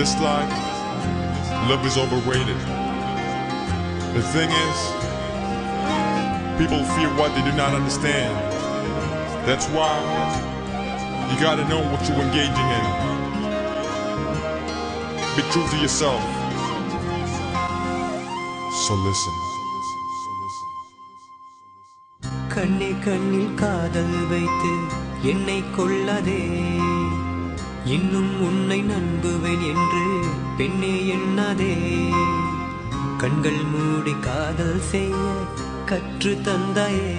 this life, love is overrated. The thing is, people fear what they do not understand. That's why you gotta know what you're engaging in. Be true to yourself. So listen. கண்ணே கண்ணில் காதல் வைத்து என்னை கொள்ளாதே, இன்னும் உன்னை நம்புவேன் என்று பெண்ணே எண்ணாதே. கண்கள் மூடி காதல் செய்ய கற்று தந்தாயே,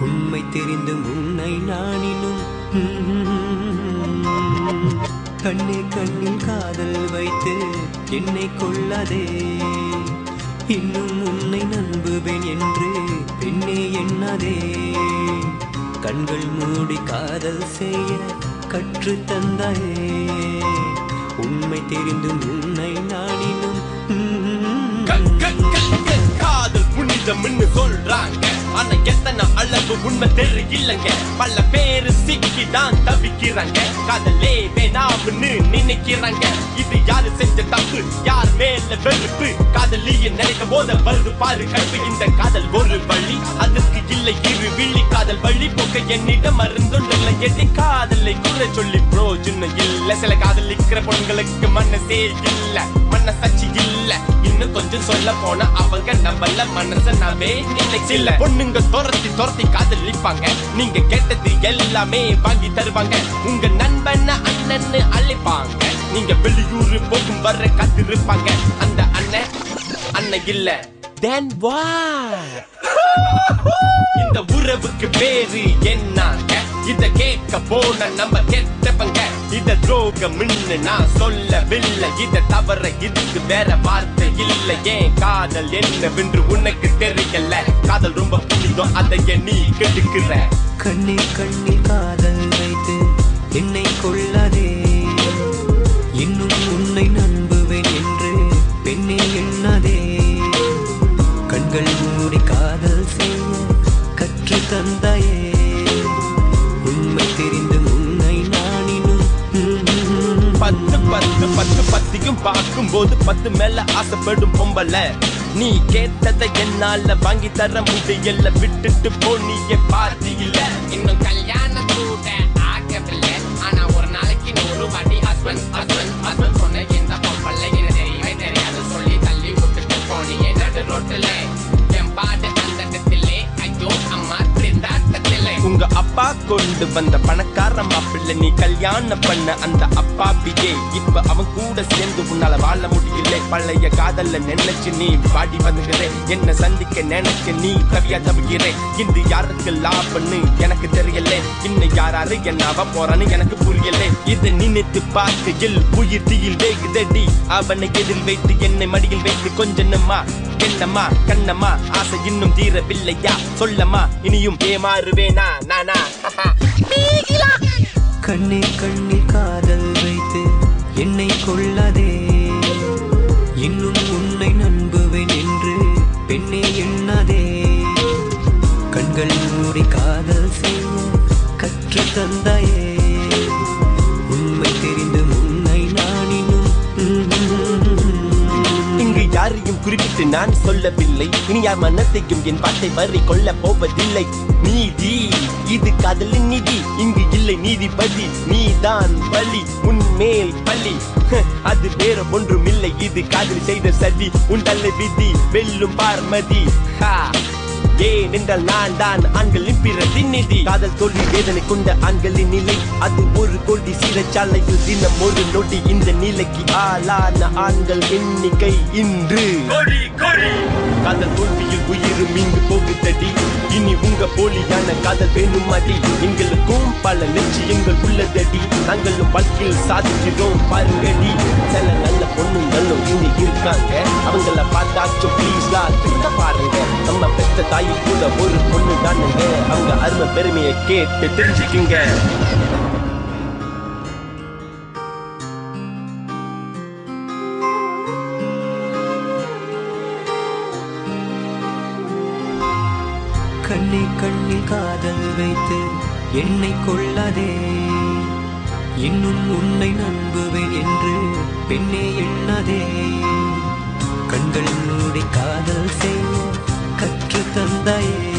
உண்மை தெரிந்தும் உன்னை நானினும். கண்ணே கண்ணில் காதல் வைத்து என்னை கொள்ளாதே, இன்னும் உன்னை நம்புவேன் என்று பெண்ணே எண்ணாதே. கண்கள் மூடி காதல் செய்ய கற்று தந்தாயே, உண்மை தெரிந்தும் உன்னை நானினும். காதல் புனிதம்னு சொல்றாங்க, ஆனா எத்தனை அளவு உண்மை தெரியலங்க. பல பேரு சிக்கிதான் தவிக்கிறாங்க, காதலே வேணாம்னு நினைக்கிறாங்க. இது யாரு செஞ்ச தப்பு, யார் மேல வெறுப்பு, காதலிய நினைக்கும் போத வருது பாரு கல்வி. இந்த காதல் ஒரு வழி, அதற்கு இல்லை இரு விழி. காதல் வழி போக்க என்னிடம் மருந்துள்ள எட்டி. காதலை குறை சொல்லி பிரோஜனம் இல்ல. சில காதலிக்கிற பொண்களுக்கு மனசே இல்ல, மனசாட்சி இல்ல. இன்னும் கொஞ்சம் சொல்ல போனா அவங்க நம்மள மனசனாவே நினைச்சில்ல. பொண்ணுங்க துரத்தி துரத்தி காதலிப்பாங்க, நீங்க கேட்டது எல்லாமே வாங்கி தருவாங்க. உங்க நண்பன அண்ணன்னு அழைப்பாங்க, நீங்க வெளியூர் போகும் வர காத்திருப்பாங்க. அந்த அண்ணன் அண்ணன் இல்ல, then what? இந்த உறவுக்கு பேரு என்னங்க? இத கேட்க போன நம்ம கேட்டவங்க. இத துரோகம்னு நான் சொல்லவில்லை, இத தவற இதுக்கு வேற வார்த்தை இல்லை. ஏன் காதல் என்னவென்று உனக்கு தெரியல? காதல் ரொம்ப புனிதம், அதை நீ கெடுக்கிற. கண்ணே கண்ணில் காதல் வைத்து என்னை கொள்ளாதே, இன்னும் உன்னை நம்புவேன் என்று பெண்ணே எண்ணாதே. கண்கள் மூடி காதல் செய்ய கற்று தந்தாயே, உண்மை தெரிந்து உன்னை நானினும். பத்து பத்து பத்து பத்தியும் பார்க்கும் போது 10 மேல ஆசைப்படும் பொம்பல. நீ கேட்டதை என்னால வாங்கி தர முடியல, விட்டுட்டு போனியே பாதி இல்ல. இன்னும் கல்யாணம் கூட ஆகவில்லை, ஆனா ஒரு நாளைக்கு 100 வாட்டி ஹஸ்பண்ட் ஹஸ்பண்ட் ஹஸ்பண்ட் சொன்ன. இந்த பொம்பளை என்ன தெரியவே தெரியாது சொல்லி தள்ளி விட்டுட்டு போனியே நடு ரோட்டுல. என் பாடு அந்த இடத்திலே, ஐயோ அம்மா திண்டாட்டத்திலே. உங்க அப்பா கொண்டு வந்த பணக்கார மாப்பிள்ளை, நீ கல்யாணம் பண்ண அந்த அப்பாபியே இப்ப அவன் கூட சேர்ந்து உன்னால வாழ முடியல. பழைய காதல்ல நினைச்சு நீ பாடி வந்துகிற, என்ன சந்திக்க நினைக்க நீ தவியா தவிக்கிற. இன்று யாருக்கு லாபம்னு எனக்கு தெரியல, இன்னும் யாராரு என்ன போறான்னு எனக்கு புரியல. இதை நினைத்து பார்க்கையில் உயிர் தீயில் வேகுதடி. அவனை எதில் வைத்து என்னை மடியில் வைத்து கொஞ்சமா என்னம்மா கண்ணம்மா ஆசை இன்னும் தீரவில்லையா? சொல்லம்மா இனியும் ஏமாறுவேனா நானா? கண்ணே கண்ணில் காதல் வைத்து என்னை கொள்ளாதே, இன்னும் உன்னை நம்புவேன் என்று பெண்ணே எண்ணாதே. கண்கள் மூடி காதல் செய்ய கற்று தந்தாயே, உண்மை தெரிந்து உன்னை நானினும். இங்கு யாரையும் குறிப்பிட்டு நான் சொல்லவில்லை, இனி யார் மனத்தையும் என் வார்த்தை வரை கொள்ள போவதில்லை. நீதி இது காதலின் நீதி, இங்கு இல்லை நீதிபதி. நீதான் பலி, உன்மேல் பலி, அது வேற ஒன்றும் இல்லை. இது காதல் செய்த சதி, உன் தலை விதி வெல்லும் பார்மதி. ஏன் என்றால் நான் தான் ஆண்களின் பிரதிநிதி. காதல் தோல்வி வேதனை கொண்ட ஆண்களின் நிலை, அது ஒரு கோடி சிறைச்சாலையில் தினம் ஒரு நொடி. இந்த நிலைக்கு ஆளான ஆண்கள் எண்ணிக்கை இன்று காதல் தோல்வியில் உயிரும் இங்கு போகுதடி. இனி உங்க போலியான காதல் வேணும் அடி. எங்களுக்கும் பல லட்சியங்கள் உள்ளதடி, நாங்களும் வாழ்க்கையில் சாதிக்கிறோம் பாருங்கடி. சில நல்ல பொண்ணுங்களும் இங்க இருக்காங்க, அவங்கள பார்த்தாச்சும் ப்ளீஸ்லா திரும்ப பாருங்க. நம்ம பெற்ற தாய் கூட ஒரு பொண்ணு தானுங்க, அவங்க அருமை பெருமையை கேட்டு தெரிஞ்சுக்குங்க. கண்ணே கண்ணில் காதல் வைத்து என்னை கொள்ளாதே, இன்னும் உன்னை நம்புவேன் என்று பெண்ணே எண்ணாதே. கண்கள் மூடி காதல் செய்ய கற்று தந்தாயே.